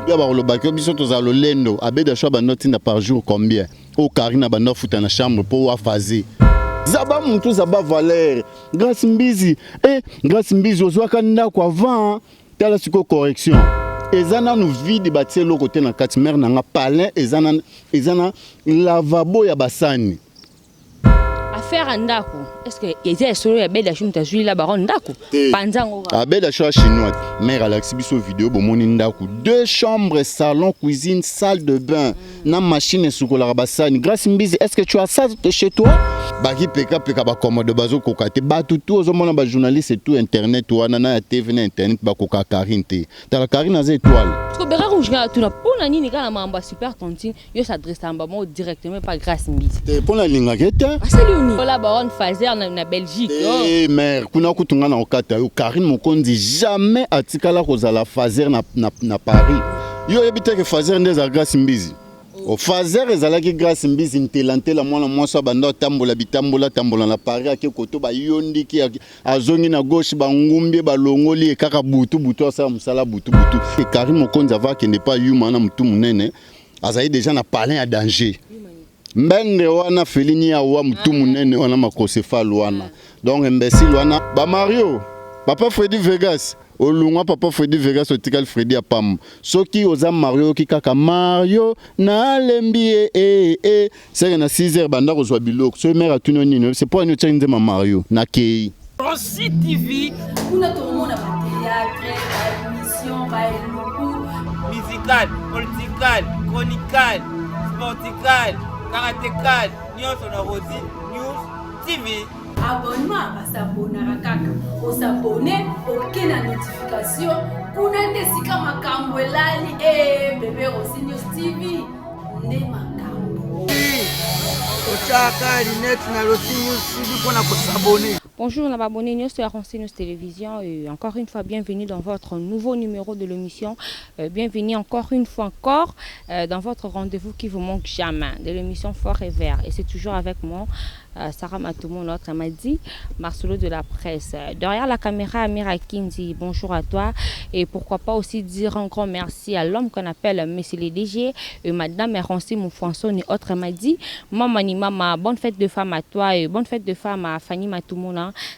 Bien barolobaki biso tozalo lendo abeda choix banoti na par jour combien au Karina bando futa na chambre pour afazer zaba muntu zaba valeur grâce mbizi grâce mbizi ozwaka ndako avant tala siko correction ezana nu vide batie lo côté na katimer na nga palin ezana lavabo ya basani affaire andako est-ce que yezia solo ya beda chou mtazui la baron ndako panzango abeda choix chinois mère Alexis biso vidéo bomoni ndako 2 chambres salon cuisine salle de bain na machine sukola basani grâce mbizi est-ce que tu as ça chez toi baki peka ba commode bazo kokate ba tout ozomona ba journaliste et tout internet wana na TV na internet ba koka karinte tala karine az étoile ko bera rouge ga tuna pona nini kana mamba super tontine yo s'adresse amba mo directement par grâce mbizi te pona linga keta aseli la baronne fazer na Belgique mère kuna kutunga na okata yo Karine Mokonzi jamais atikala kozala fazer na Paris yo ebite ke fazer ndeza grâce mbizi o fazer ezalaki grâce mbizi ntelantela mwana mwasa bando tambola bitambola tambola na Paris ake koto ba yondiki azongi na gauche ba ngumbi ba longoli e kaka butu asa musala butu et Karine Mokonzi avaki n'est pas humain na mutu munene azali déjà na palin à danger mbende wana felini ya wa mutu munene wana makosefal wana donc imbécile wana ba Mario papa Freddy Vegas olungwa papa Freddy Vegas otikal Freddy apam soki oza Mario ki kaka Mario na lembi c'est na 6h banda kozwa biloko so mère atuno nini c'est pour nous tchinze ma Mario na kei Rossi TV kuna tomona ba théâtre ba émission ba eloko musical political chronical sportical karatécal nyonso na Rossi News TV. Abonnement basabonaka kaka osabone oke na notification kuna nde sika makambo elali bébé Rossi News TV ne makambo ochaka linette na Rossi News TV pour s'abonner. Bonjour, on a abonné News à Rossi News Télévision et encore une fois bienvenue dans votre nouveau numéro de l'émission. Bienvenue encore une fois dans votre rendez-vous qui vous manque jamais de l'émission Fort et Vert. Et c'est toujours avec moi, Sarah Matoumou, notre Madi, Marcelo de la presse. Derrière la caméra, Amira Kinzi, bonjour à toi. Et pourquoi pas aussi dire un grand merci à l'homme qu'on appelle Monsieur le DG, Madame Ronsi Moufonson et autres Madi. Maman, bonne fête de femme à toi et bonne fête de femme à Fanny Matoumou.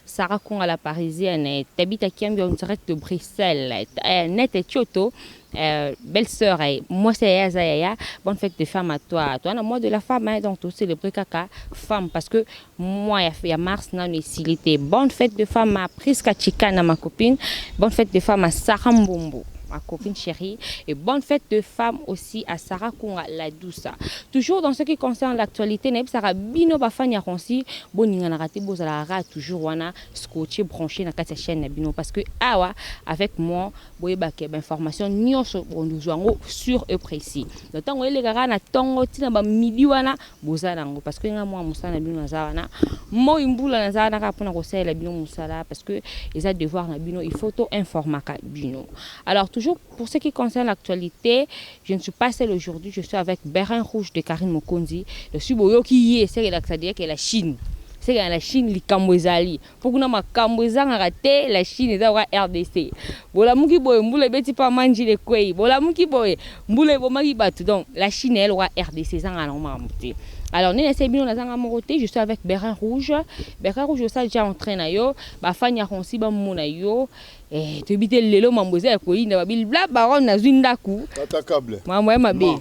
Sarah Kong à la parisienne, t'habites à Kiambi en direct de Bruxelles, net et Tchoto. Belle sœur, moi c'est Yazaya, bonne fête de femme à toi. Toi, moi de la femme, donc tu célébrer caca femme parce que moi il y a mars non était. Bonne fête de femme à Priska Chikana, ma copine. Bonne fête de femme à Sarah Mbombo, ma copine chérie, et bonne fête de femme aussi à Sarah Kunga la douce. Toujours dans ce qui concerne l'actualité, Neb Sarah Bino Bafania Ronsi, Boninga raté Bozala toujours wana scotché branché dans cette chaîne Bino parce que awa avec moi boye baké information nyonso nous jouons sur et précis. Le temps où les gars na tongo tina ba midi wana bozala ngo parce que nga moi musana bino nazawana mo imbula nazana ka pona ko sala bino musala parce que les a devoir na bino il faut to informer bino. Alors toujours pour ce qui concerne l'actualité, je ne suis pas seule aujourd'hui, je suis avec Bérin Rouge de Karine Mokonzi. Je suis boyoki c'est la Chine. C'est la Chine li kamwezali. Pour que na kamweza ngate la Chine est wa RDC. Bola muki boy mbule beti pa manji le kwei. Bola muki boy mbule bo magi batu. Donc la Chine elle wa RDC zanga na mamuti. Alors, nous je suis avec Bérin Rouge. Bérin Rouge, je déjà en train yo. Bafanya Ronsi ba mona yo. Et tu bites le lelo mamboze ya koyi na babil bla baron na zwindaku. Tata câble. Maman mabe.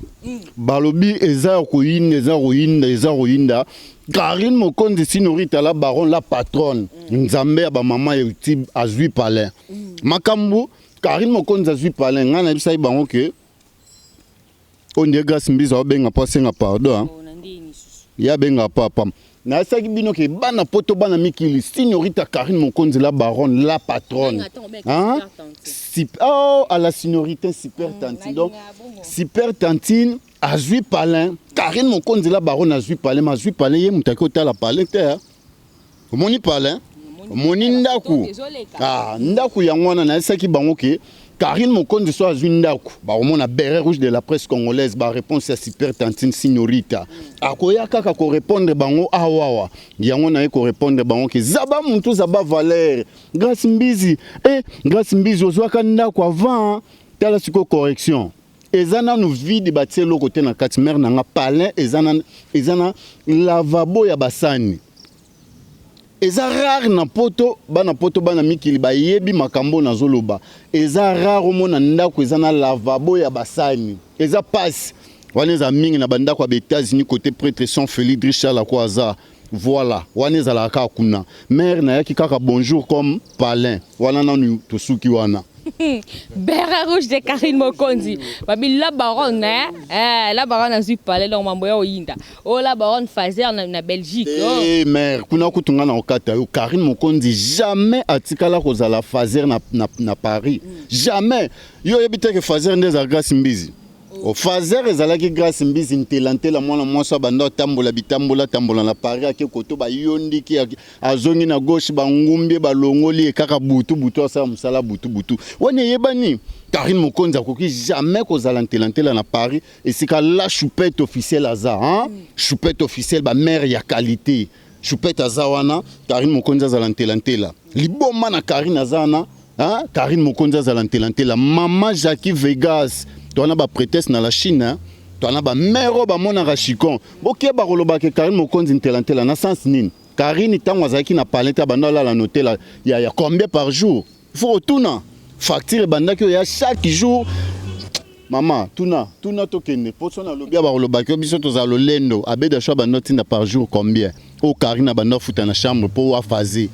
Balobi eza royinda. Karine Mokonzi sinorita la baron la patronne. Nzambe ba maman yoti azui palais. Makambu Karine Mokonzi azui palais ngana bisai bango ke on degas mbiza obenga passer nga pardon. Ya benga papa na saki bino ke bana poto bana mikili signorita Karine Mokonzi la baronne la patronne hein à la signorité super tantine donc super tantine azui palin Karine Mokonzi la baronne azui palin mazui palin ye mutaki otala palin te omoni palin omoni ndaku ndaku ya ngwana na saki bango ke Karine Mokonzi soit Zundaku, on a Béret Rouge de la presse congolaise, réponse à super tantine signorita. Akoya kaka ko répondre bango awawa. Yango na ko répondre bango ke zaba muntu zaba valeur. Grâce mbizi ozwaka ndako avant tala siko correction. ezana nous vide batie lo côté na kati mère nanga palin ezana lavabo ya basani eza rare na poto bana mikili ba yebi makambo na zoloba eza rare mona ndako ezana lavabo ya basani eza passe wana eza mingi na bandako ya États-Unis côté prêtre Saint Félix Richard la Kwaza voilà wana eza la ka kuna mère na yaki kaka bonjour comme palin wana nanu tosuki wana Beret rouge de Karine Mokonzi. Babi la baronne, la baronne a su parler dans Mamboya Oyinda. Oh la baronne Fazer na Belgique. Eh mère, kuna kutunga na okata yo Karine Mokonzi jamais atikala kozala Fazer na Paris. Jamais. Yo yebite que Fazer ndeza grâce mbizi. O Fazer ezalaki grâce mbizi ntelante la mwana mwasa banda tambola bitambola tambola na Paris ake koto ba yondiki azongi na gauche ba ngumbi ba longoli e kaka butu asa musala butu wane yebani Karine Mokonzi akoki jamais kozala ntelante la na Paris et sika la choupette officielle aza hein choupette officielle ba mère ya qualité choupette aza wana Karine Mokonzi azala ntelante la liboma na Karine azana hein Karine Mokonzi azala ntelante la maman Jackie Vegas tu as ba prétexte na la Chine, tu as ba mero ba mona rachikon. Boké ba koloba ke Karine Mokonzi ntelante la na sens nin. Karine tango azaki na paleta banda la noter la ya combien par jour? Il faut retourner. Facture banda que ya chaque jour. Maman, tuna to kene. Poso na lobia ba koloba ke biso to za lolendo abeda sho banda tinda par jour combien? O Karine banda futa na chambre pour afazer.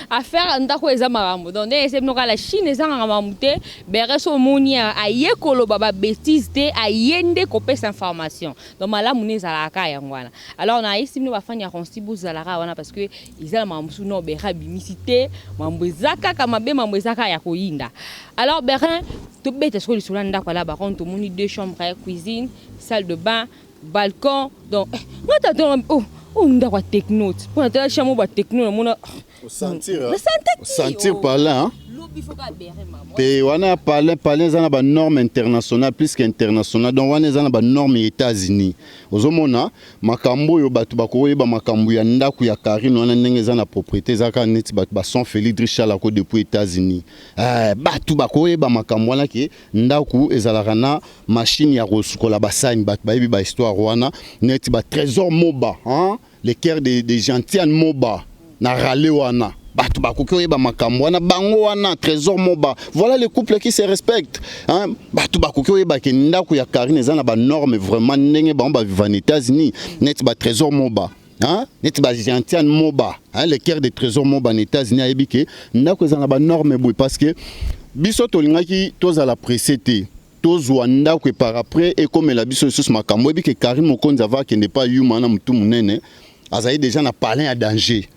Affaire ndako eza marambo donc ese mnoka la Chine eza marambo te bereso monia ayekolo baba bêtise te ayende kopesa information donc malamu ne zalaka yangwana alors na isi mno bafanya konstibu zalaka wana parce que izala marambo no bera bimisité mambo ezaka kama be mambo ezaka ya koyinda alors berin to bete so li solanda ndako la baron to moni 2 chambres cuisine salle de bain balcon donc on doit avoir techno. Pour être chambre ba techno mona sentir par là hein. Te wana parler za na ba norme internationale plus qu'internationale donc wana za na ba norme États-Unis. Ozomona makambo yo batu bakoyeba makambo ya ndaku ya Karine wana ndenge za na propriété za ka neti batu ba Saint Félix Richard la ko depuis États-Unis. Batu bakoyeba makambo wana ke ndaku ezalaka na machine ya kosukola basani batu bayebi ba histoire wana neti ba trésor moba hein les cœurs des gentils moba na rale wana batu bakoki oyeba makambo wana bango wana trésor moba voilà les couples qui se respectent hein batu bakoki oyeba ke ndako ya Karine eza na ba norme vraiment ndenge bango ba vivre aux États-Unis net ba trésor moba hein net ba gentien moba hein les cœurs des trésors moba aux États-Unis ayebi ke ndako eza na ba norme boy parce que biso tolingaki tozala précété tozwa ndako et par après et comme la biso sous makambo ebi ke Karine Mokonzi ava ke n'est pas humain na mutu munene azayi déjà na parler à danger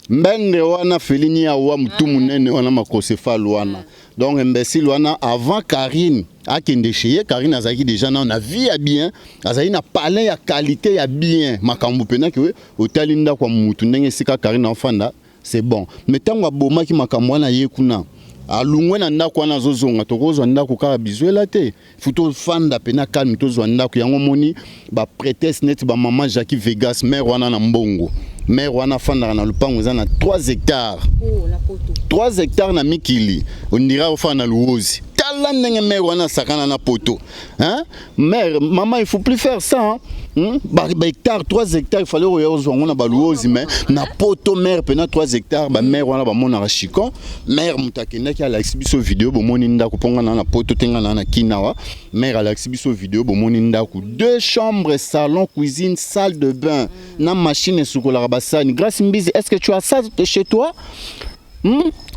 mbende wana felini ya wa mutu munene wana makosefal wana donc imbécile wana avant Karine akende chez Karine azaki déjà na vie ya bien azali na parler ya qualité ya bien makambo pena ke otalinda kwa mutu ndenge sika Karine enfanda c'est bon mais tango abomaki makambo wana yekuna alungwe na ndako wana zozonga tokozwa ndako kaka bizuela te futo fanda pena calme tozwa ndako yango moni ba prétexte net ba maman Jackie Vegas mère wana na mbongo mère wana fanda na lupango za na 3 hectares oh la poto 3 hectares na mikili on dira au fanda luozi tala ndenge mère wana sakana na poto hein mère maman il faut plus faire ça hein ba hectare 3 hectares il fallait oyo on a ba luozi mais na poto mère pena 3 hectares ba mère wana ba mona rachikon mère mutakenda ki ala exhibition vidéo bo moni ndako ponga na poto tenga na kinawa mère ala exhibition vidéo bo moni ndako 2 chambres salon cuisine salle de bain na machine sukola basani grâce mbizi est-ce que tu as ça chez toi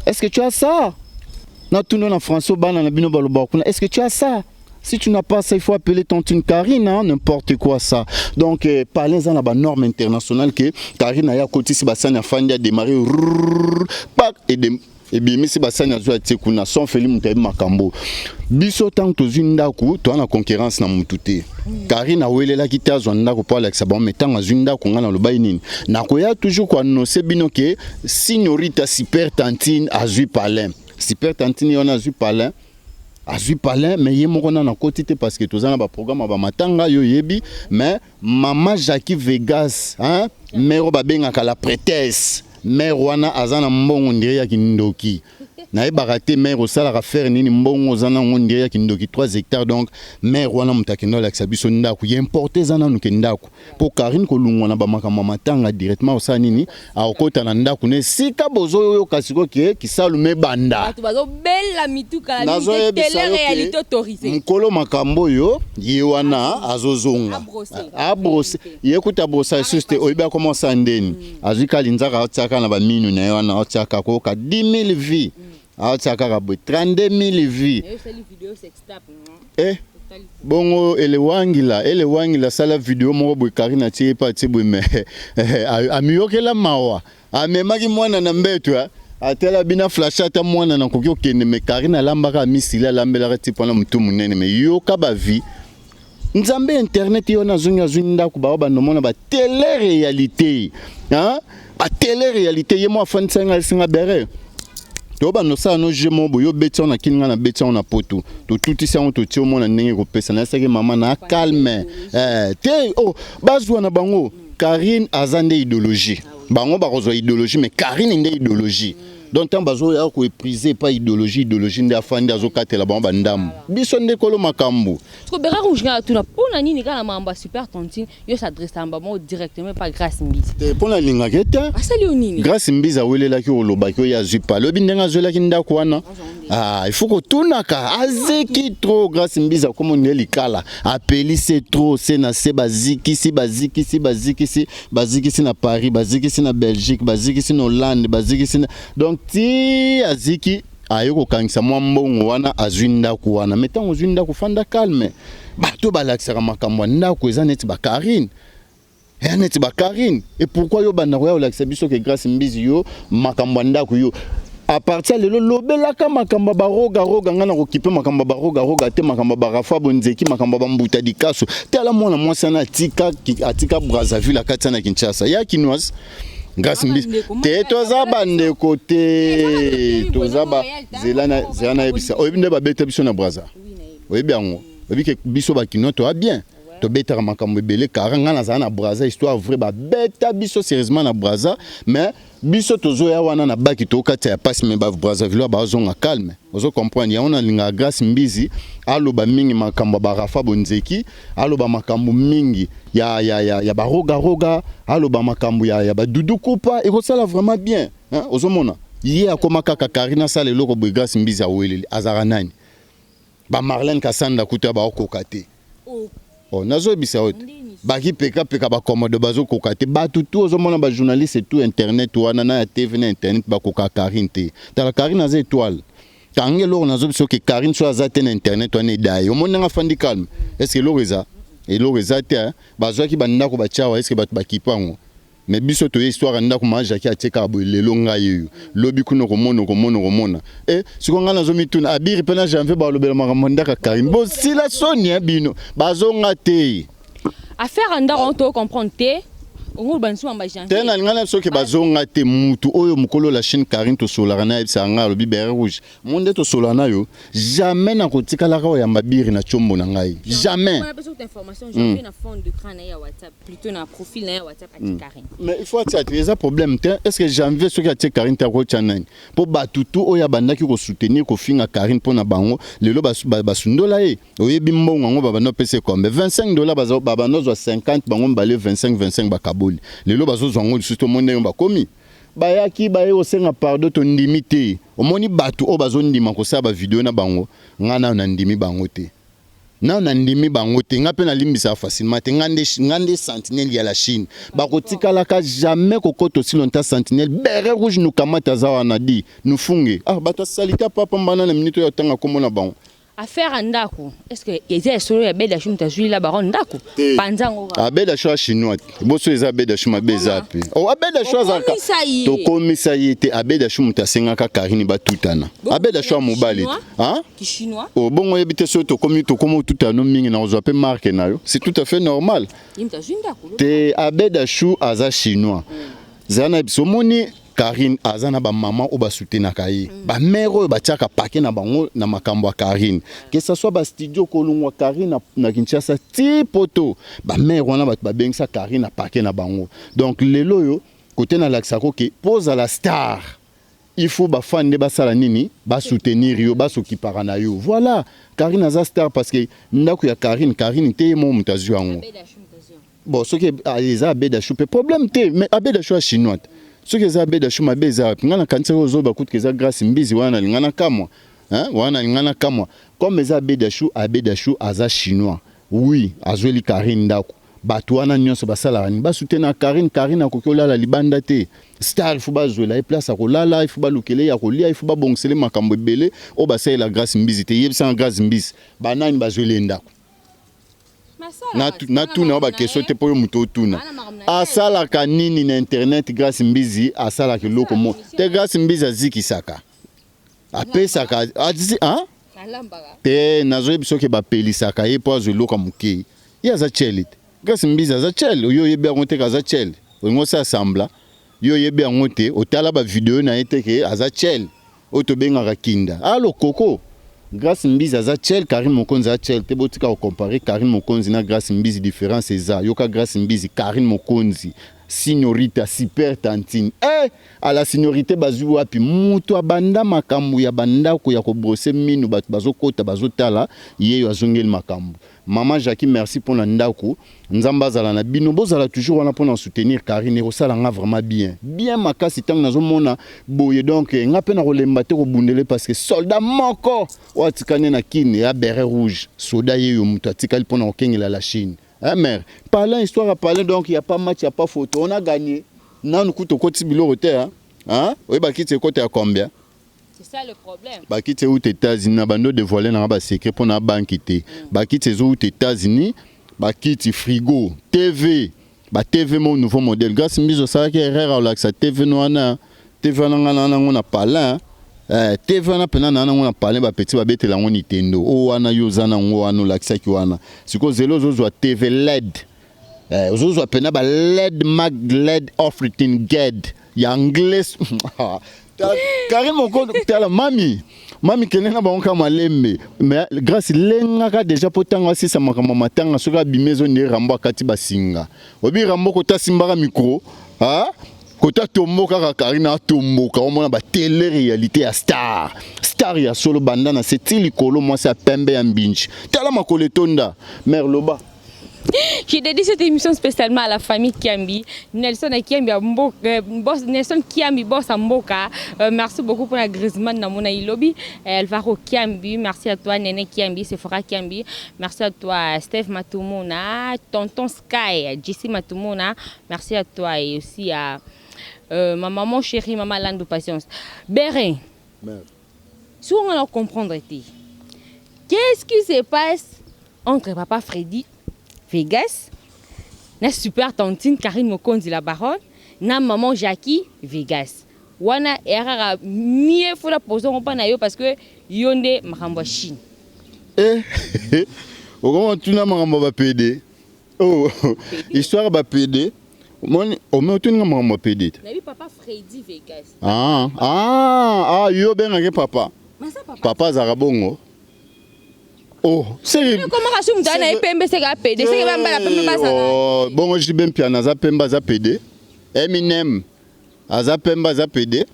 est-ce que tu as ça na tuno na François bana na bino baloba kuna est-ce que tu as ça si tu n'as pas ça il faut appeler tantine Karine hein, n'importe quoi ça donc parlez-en à la norme internationale que Karine a côté si basani a fandi a démarrer et bien si basani a zoa tekuna son feli mutabi makambo biso tant to zindaku to na concurrence na mutute Karine a welela kitazo ndako pour Alexa bon mais tant zindaku ngana lo bayinini na koya toujours kwa no se bino ke signorita super tantine azui palin super tantine on azui palin azui palin mais yemoko na kotite parce que tozana ba programme ba matanga yo yebi mais maman Jackie Vegas hein mero ba benga kala prétesse mère wana azana mbongo ndire ya kindoki na baraté mère osala ka faire nini mbongo zana ngondire ya kindoki 3 hectares donc mère wana mutakino la biso ndako y importer zana nuke ndako po Karine ko lungwa na ba makama matanga directement osala nini a okota na ndako ne sika bozo yo kasiko ke kisalume banda tu bazo bella mituka la télé réalité autorisée mukolo makambo yo ye wana azozonga abrose yekuta bosa juste oyiba commencer ndeni azika linzaka tsaka na ba minu na wana tsaka ko ka 10000 vies tsaka ka 32000 vies bongo elewangila sala video moko boy Karine tie pa tie boy me amiyokela mawa amemaki mwana na mbetwa atela bina flash ata mwana na koki okende me Karine alambaka misila alambelaka tipo na mutu munene me yoka ba vie nzambe internet yo na zunga zunda ku ba nomona ba télé réalité hein ba télé réalité yemo afantanga singa bere to ba no sa no jemo bo yo betsa na kinga na betsa na poto to tuti sa on to ti o mona ndenge ko pesa na sake mama na calme te oh bazwa na bango Karine azande idéologie bango ba kozwa idéologie mais Karine ndé idéologie donc tant bazo ya ko épriser pas idéologie nde afandi azokatela bango bandam biso nde kolo makambo ko bera rouge na tuna pona nini kala mamba super tontine yo s'adresse à mbamo directement pas Grâce Mbiza te pona linga keta asali nini Grâce Mbiza welela ki oloba ki ya zupa lobi ndenga zola ki ndako wana il faut que tunaka azeki trop Grâce Mbiza comme on elikala appeli c'est trop c'est na se baziki si na Paris baziki si na Belgique baziki si na Hollande baziki si donc ti aziki ayoko kangisa mwambongo wana azwinda ku wana metango zwinda ku fanda calme bato balakisaka makambo ndako eza neti ba Karine neti ba Karine et pourquoi yo banda ko lakisa biso ke Grâce Mbiza yo makambo ndako yo à partir de lobelaka makamba baroga ngana kokipe makamba baroga te makamba barafa bonzeki makamba bambuta dikaso tela mwana mwasana atika Brazzaville akatana na Kinshasa ya kinwas Grâce Mbiza te toza bande côté toza ba zelana ebisa oyibinde ba beta biso na Brazza oyibi yango oyibi ke biso ba kinoto a bien to beta makambo ebele karanga na zana Brazza histoire vrai ba beta biso sérieusement na Brazza mais biso tozo ya wana na baki to kata ya passe me ba Brazzaville ba zonga calme ozo comprendre ya ona linga Grâce Mbiza aloba mingi makambo barafa bonzeki aloba makambo mingi ya baroga aloba makambo ya ba dudu kupa et ça là vraiment bien hein ozo mona yé akoma kaka Karine sala loko bo Grâce Mbiza weleli azara nani ba Marlène Kasanda kuta ba okokate oh nazo bisa ot baki peka ba commode bazo kokate ba tout ozo mona ba journaliste tout internet wana na TV na internet ba koka Karine te ta Karine az étoile tangue lo nazo biso ke Karine so azate na internet wana dai o mona nga fandi calme est-ce que loreza et loreza te bazo ki banda ko ba chawa est-ce que ba kipango mais biso to histoire ndako maja ki ateka bo lelo ngayo lobi kuno ko mona et siko ngana zo mituna abiri pena janvier ba lobela makambo ndaka Karine bo sila sonia bino bazo ngate affaire anda on to comprendre te on bansu amba janvier tena ngana so ke bazo ngate mutu oyo mukolo la chaîne Karine to solarana ebisa ngalo bibere rouge monde to solana yo jamais na kotika la ka ya mabiri na chombo na ngai jamais on a besoin d'informations j'ai na fond de crâne ya WhatsApp plutôt na profil na WhatsApp à Karine mais il faut attirer ça problème est-ce que janvier so ke atie Karine ta ko chanani po batutu oya bandaki ko soutenir ko finga Karine pona bango lelo basundola e oyebi mbongo ngo baba no pese kombe $25 bazo baba no 50 bango mbale 25 bakabo lelo bazo zongo lisuto monde yo bakomi bayaki baye osenga pardon to ndimité omoni batu o bazo ndima ko saba video na bango ngana na ndimi bango te na ndimi bango te ngape na limbisa facilement te ngande sentinelle ya la Chine bakotikala ka jamais kokoto si longtemps sentinelle bere rouge nous kamata zawa na di nous funge bato salita papa mbana na minute yo tanga komona bango affaire andako est-ce que eza solo ya beda chum tazui la baron ndako panzango abeda choix chinois boso eza beda chum abeza pe abeda choix zaka to komisa yete abeda chum tasenga ka Karine batutana abeda choix mobali ki chinois bongo yebite so to komi to komo tutano mingi na ozo pe marque na yo c'est tout à fait normal imtazui ndako te abeda chou aza chinois zana bisomoni Karine azana ba maman o ba soutenir kai ba mère o ba tiaka paquet na bango na makambo ya Karine que ça soit ba studio kolongwa Karine na Kinshasa ti poto ba mère wana ba bengisa Karine na paquet na bango donc lelo yo côté na laksako ke pose à la star il faut bafande basala nini ba soutenir yo ba s'occupera na yo. Voilà, Karine aza star parce que ndako ya Karine te mo mutazu yango. Bon, ce qui les abeda chou problème te mais abeda chou chinois. Ce qui za abeda chou mabeza ngana kanisa ozo ba kutu keza grâce mbizi wana ngana kamwa. Hein? Wana ngana kamwa. Comme les abeda chou aza chinois. Oui, azweli Karine ndako. Bato wana nyonso basala ni ba soutenir Karine akokola la libanda te. Star il faut bazwela e place akolala, il faut ba lukele ya kolia, il faut ba bongsele makambo ebele o basala la grâce mbizi te yebisa grâce mbizi. Banani bazwele ndako. Na tuna ba question te po muto tuna. Asala kanini na internet grâce mbizi asala ke loko mo. Te grâce mbizi azikisaka. Apesaka azi hein? Te nazo biso ke ba pelisaka e po azwelo ka muke. Ya za chelit. Grâce mbizi za chel yo yebe ngonte ka za chel. Ngo sa sambla. Yo yebe ngonte otala ba video na eteke aza chel. Otobenga ka kinda. Alo koko. Grâce mbizi aza chel Karine Mokonzi aza chel te botika ko comparer Karine Mokonzi na grâce mbizi différence eza yoka grâce mbizi Karine Mokonzi signorita super tantine à la signorité bazui wapi mutu abanda makambu ya bandako ya ko brosser minu batu bazokota bazotala yeyo azongeli makambu. Maman Jackie, merci pour l'andako. Nzamba zala na bino bozala toujours wana pour soutenir Karine ko sala nga vraiment bien. Bien makasi tang nazo mona boye donc nga pe na kolemba te ko bundele parce que soldat moko watikane na kine ya beret rouge. Soda yeyo mutu atikali pour na okengela la Chine. Ah mère, parlant histoire à parler donc il y a pas match, il y a pas photo, on a gagné. Non nous coûte au côté bilo hein? Hein? Oui bah qui te côté à combien? C'est ça le problème. Bah qui te aux États-Unis na bando de voler na ba secret pour na banque té. Bah qui te aux États-Unis, bah qui te frigo, TV, bah TV mon nouveau modèle. Grâce mise au ça qui erreur là que ça TV no na TV na on a parlé. TV na pena na on a parlé ba petit ba betela on Nintendo. O wana yo zana ngo wana lakisa ki wana. Siko zelo zo zo TV LED. Zo zo pena ba LED mag LED everything get. Ya anglais. Karine Mokonzi tala mami kenena ba onka malembe mais grâce lenga ka déjà potanga si sa makama matanga soka bimezo ne rambo kati basinga obi rambo ko tasimbaka micro ha kota tomoka ka Karine tomoka omona ba télé réalité ya star ya solo banda na setili kolo moi ça pembe ya mbinchi tala makole tonda mère loba. J'ai dédié cette émission spécialement à la famille Kiambi. Nelson Kiambi, Nelson Kiambi, boss à Mboka. Merci beaucoup pour la Griezmann dans mon lobby. Elvaro Kiambi, merci à toi Nene Kiambi, Sephora Kiambi. Merci à toi Steph Matumona, Tonton Sky, Jessie Matumona. Merci à toi et aussi à ma maman chérie, maman Lando Patience. Bérin, si on va comprendre, qu'est-ce qui se passe entre papa Freddy Vegas, na super tantine Karine Mokonzi la baronne, na maman Jackie Vegas. Wana erara mieux faut la poser on pas na yo parce que yonde makambo Chine. Comment tu n'as makambo ba PD? Oh, histoire ba PD. Mon o me tu n'as makambo PD. Na bi papa Freddy Vegas. Yo ben ngé papa. Papa Zarabongo. Oh, c'est comment rasum dana epembe se ga PD se ga mbala pembe basana. Oh, bon je ben piana za pemba za PD. Eminem aza pemba za PD.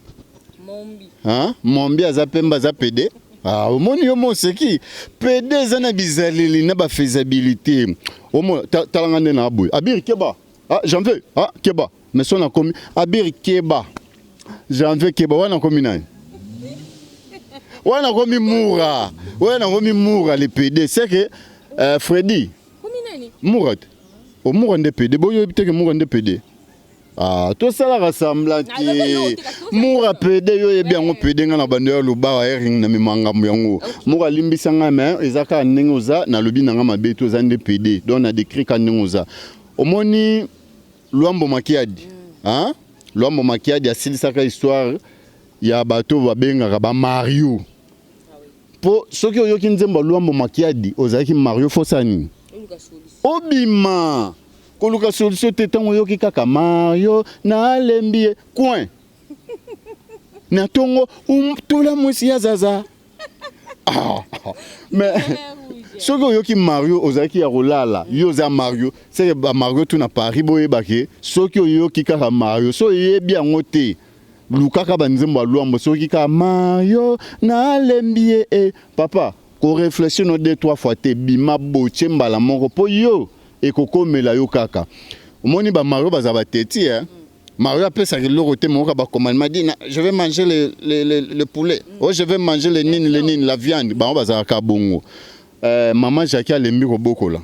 Mombi. Hein? Mombi aza pemba za PD. Ah, au monde yo mo seki. PD za na bizaleli na ba faisabilité. Au mo talangane na boy. Abir keba. Ah, j'en veux. Ah, keba. Mais son a commis Abir keba. J'en veux keba wana commis nani? Wana komi moura. Wana komi moura les PD. C'est que Freddy. Komi nani? Mourat. O moura de PD. Boyo ebite ke moura de PD. Ah, tout ça la rassemblate. Moura PD yo ebi yango PD nga na bandeur luba wa ring na mimanga yango. Moura limbisa nga mais ezaka nengoza na lobi na nga mabeto za de PD. Donc na décrit ka nengoza. Omoni Luambo Makiadi. Hein? Luambo Makiadi asilisaka histoire ya bato babengaka ba Mario. Po soki oyoki nzembo Luambo Makiadi ozalaki Mario Fosani. Obima. Koluka solution tetango yoki kaka Mario na lembie coin. Na tongo tola mwisi ya zaza. Mais soki oyoki Mario ozalaki ya rolala yo za Mario c'est ba Mario tu na Paris boye bake soki oyoki kaka Mario so yebi yango te lukaka banzembo alwambo soki ka Mario na lembie papa ko réfléchir no 2-3 fois te bima boche mbala moko po yo et kokomela yo kaka omoni ba Mario bazaba teti Mario apesa kiloko te moko ba commande dit je vais manger le poulet oh je vais manger les nines la viande ba bazaba ka bongo maman Jackie alembi ko bokola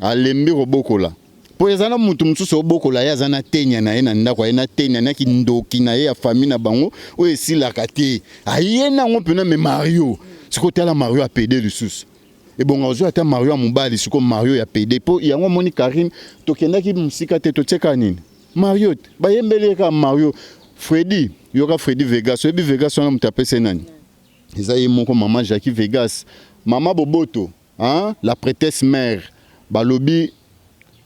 alembi ko bokola po ezana mutu mususu obokola ya zana tenya na ye na ndako na tenya na kindoki na ye ya famille na bango o esilaka te ayena ngo pena me Mario sikote ala Mario a pédé lisusu et bon ozo ata Mario a mobali siko Mario ya pédé po yango moni Karine tokendaki musika te toteka nini Mario ba yembele ka Mario Freddy yoka Freddy Vegas obi Vegas wana mutu apese nani ezayi moko maman Jackie Vegas maman Boboto hein la prêtresse mère balobi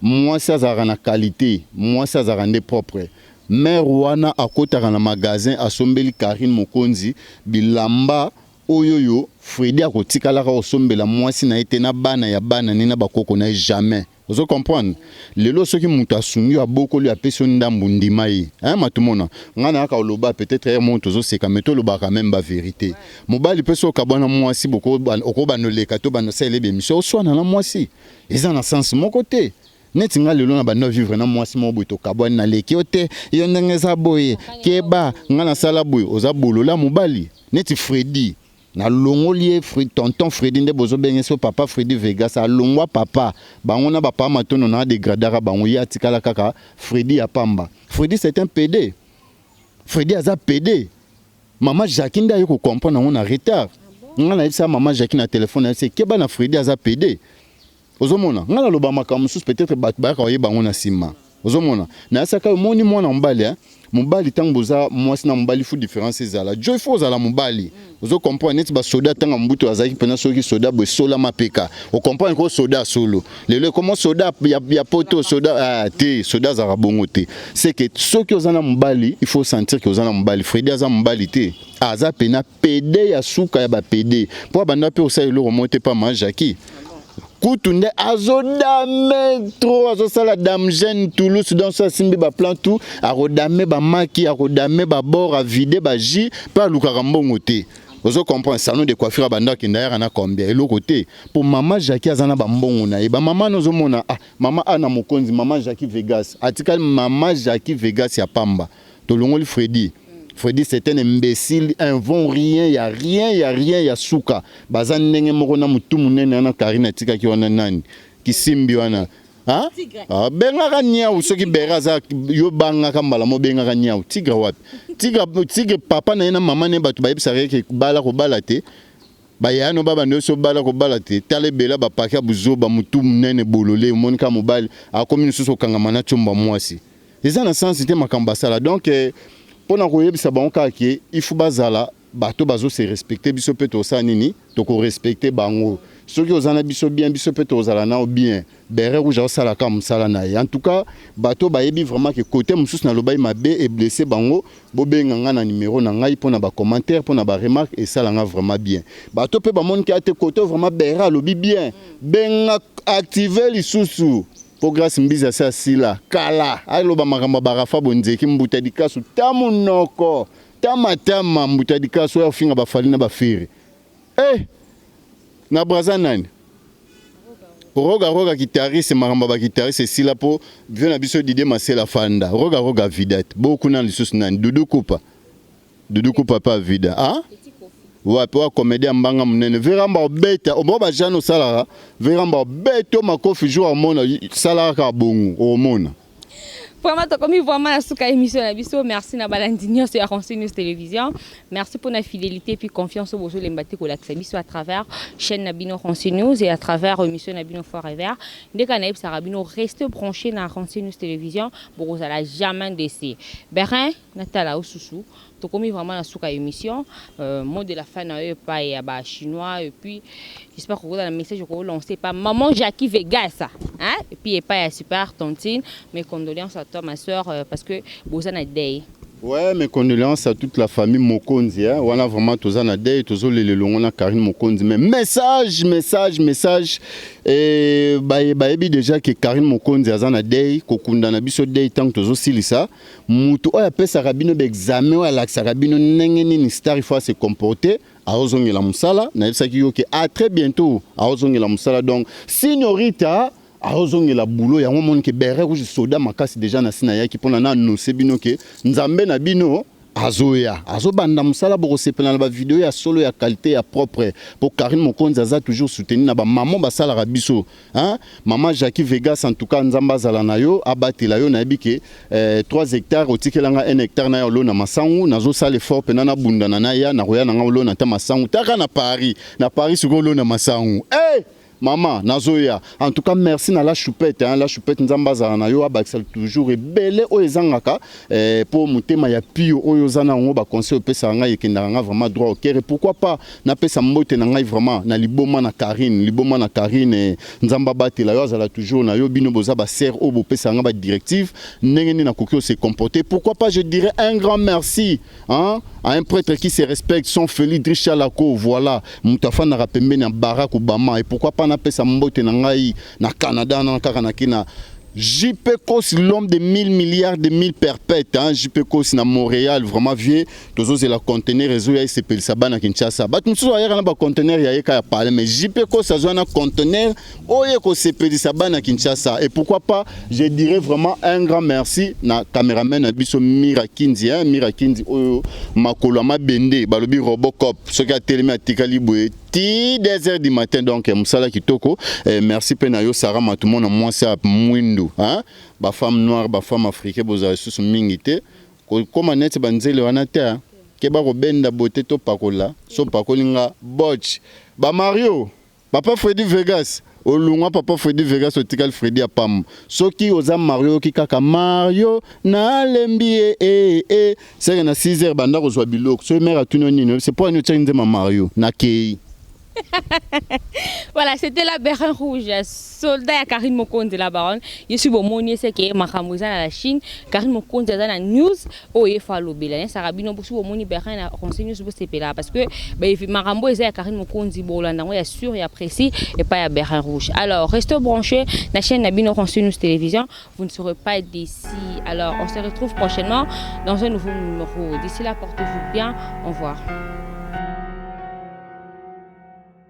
moi ça a na qualité moi ça a rendu propre mère wana akotaka na magasin asombeli Karine Mokonzi bilamba oyoyo Freddy akotikala ka osombela mwasi na ete na bana ya bana nina bakoko na jamais vous comprenez lelo soki mutu asungi aboko lui apesi ndambu ndima yi hein matumona ngana ka oloba peut-être mon tozo seka meto loba quand même ba vérité mobali peso ka bana mwasi boko okobanoleka to banosele be mission oswana na mwasi eza na sens mon côté neti nga lelo na bando vivre na mwasi mo boto kabwana na leki ote yo ndengeza boye keba ngana sala boye oza bolola mobali neti Freddy na longoli tonton Freddy nde bozo bengeso papa Freddy Vegas a longwa papa bango na papa matono na dégradera bango ya tikala kaka Freddy apamba Freddy c'est un PD Freddy aza PD maman Jackie nda yoko comprendre on a retard ngana isa maman Jackie na téléphone c'est keba na Freddy aza PD ozomona ngala loba makamusu peut-être ba ka yeba ngona sima ozomona na saka moni mwana mbali mobali tango boza mwasi na mobali fu différence ezala joy faut zala mobali ozo comprendre neti ba soda tanga mbuto azaki pena soki soda bo sola mapeka o comprendre ko soda solo lelo comment soda ya poto soda te soda za bongo te c'est que soki ozana mobali il faut sentir que ozana mobali Freddy aza mobali te aza pena PD ya suka ya ba PD po banda pe osa ilo remonter pas ma Jackie Koutunde azodame trop azosala dame jeune Toulouse dans sa simbi ba plan tout arodame ba maki arodame ba bord a vider ba ji pa lukaka mbongo te ozo comprendre salon de coiffure banda ki ndaire na combien et l'autre côté pour maman Jackie azana ba mbongo na ye ba maman nozo mona maman ana mokonzi maman Jackie Vegas atikal maman Jackie Vegas ya pamba to longoli Freddy Freddy c'est un imbécile, un vont rien, y a souka. Bazan nenge moko na mutu munene na Karine tika ki wana nani ki simbi wana. Hein? Ah benga kanya usoki beraza yo banga kambala mo benga kanya tigre wapi. Tigre papa na ina mama ne batu bayebisa ke bala ko balate. Bayano baba ndoso bala ko balate. Tale bela ba pakia buzo ba mutu munene bolole monika mobile a commune suso kangamana chomba mwasi. Eza na sens te makamba sala donc pona koyebisa bango kaka il faut bazala bato bazo se respecter biso pe to sa nini to ko respecter bango soki ozana biso bien biso pe to ozala na bien bere rouge osala ka musala na en tout cas bato bayebi vraiment que côté mususu na lobai mabe et blessé bango bobenga nga na numéro na ngai pona ba commentaire pona ba remarque et ça nga vraiment bien bato pe ba monde ki ate côté vraiment bere lobi bien benga activer lisusu pour grâce mbiza sa sila kala aloba makamba barafa bonzeki mbuta dikasu tamunoko tamatama mbuta dikasu ya finga bafali na bafiri na braza nani roga guitariste makamba ba guitariste sila po vient na biso Didier Masela Fanda roga vidate beaucoup na lisusu nani Dudu Kupa pas vida wapi wa comédien mbanga munene veramba beta oboba jano salara veramba beto makofi jour mona salara ka bongo o mona vraiment comme vraiment la souka émission la biso merci na balandinio sur Aronsi News Télévision merci pour la fidélité puis confiance au bozo lembati ko la biso à travers chaîne Nabino Aronsi News et à travers émission Nabino Forever ndeka naib sarabino restez branché na Aronsi News Télévision pour vous ala jamais décès Berin Natala Osusu to comme vraiment la souka émission mot de la fin na eux pas et ba chinois et puis j'espère que vous avez un message que vous lancez pas maman Jackie Vegas hein et puis pas super tontine mes condoléances à toi ma soeur parce que Bozana Day Ouais, mes condoléances à toute la famille Mokonzi. Hein. On a vraiment tous en adé, tous les longs, on a Karine Mokonzi. Mais message. Et bah déjà que Karine Mokonzi a en adé, kokunda na biso dé tant que tous silisa. Mutu oya pesa rabino d'examen ou ala sarabino n'engeni ni star il faut se comporter. A ozongi la musala. Na yesa ki yoke à très bientôt. A ozongi la musala donc signorita. Arozongi la boulot ya monde ke bere rouge soda makasi déjà na sina yaki pona na no sebino ke nzambe na bino azoya azobanda musala boko sepela na ba vidéo ya solo ya qualité ya propre pour Karine Mokonzi aza toujours soutenir na ba maman basala rabiso hein maman Jackie Vegas en tout cas nzamba zala na yo abatela yo na bike 3 hectares otikelanga 1 hectare na yo lo na masangu nazo sala effort pena na bunda na ya na roya na ngolo na ta masangu taka na Paris suko lo na masangu Maman, Nazoya, en tout cas, merci à la choupette. Hein, la choupette, nous avons toujours belé au Ezangaka pour monter ma pio au Yozana, on va conseiller au Pesanga et qui n'a vraiment droit au cœur. Et pourquoi pas, n'a pas sa motte n'a vraiment, n'a liboma na Karine, Nzamba Bate la Yoza toujours, n'a Yobino Bozaba ser au Pesanga ba directive, n'engeni na kokyo se comporter. Pourquoi pas, je dirais un grand merci hein, à un prêtre qui se respecte, son Félix Drichalako, voilà, Moutafa na rapembe na Barack Obama. Et pourquoi pas, n'a pas sa motte na Canada, na Karanakina. JP Kos, l'homme de 1000 milliards de 1000 perpètes, hein? JP Kos na Montréal, vraiment vieux, tous les conteneurs réseau ya s'appelle Sabana Kinshasa. Bat nous sommes ailleurs na conteneur ya ka parler mais JP Kos a un conteneur oye ko s'appelle Sabana Kinshasa et pourquoi pas je dirais vraiment un grand merci na caméraman na biso Mirakinzi hein Mirakinzi oyo makolo ma bende balobi Robocop ce qui a tellement tikali boye ti 2h du matin donc musala kitoko merci penayo Sarah Matumo na moi c'est Mwindo hein ba femme noire ba femme africaine boza sous mingité comme net banzele wana te ke ba ko benda beauté to pakola so pakolinga botch ba Mario papa Freddy Vegas olunga papa Freddy Vegas otikal Freddy apam soki oza Mario ki kaka Mario na lembi c'est na 6h banda ko zwa biloko so mère atunoni c'est pour nous tchenze ma Mario na kei. Voilà, c'était la Bérin Rouge, soldat à Karine Mokonzi la baronne. Je suis bon monier c'est que Makamouza à la Chine, Karine Mokonzi dans la news au Efalo Bela. Ça rabino pour au moni Bérin à renseigner sur ce là parce que Marambo est à Karine Mokonzi Bolanda, on est sûr et apprécié et pas à Bérin Rouge. Alors restez branchés la chaîne Nabino Renseignews Télévision, vous ne serez pas d'ici. Alors on se retrouve prochainement dans un nouveau numéro. D'ici là, portez-vous bien. Au revoir.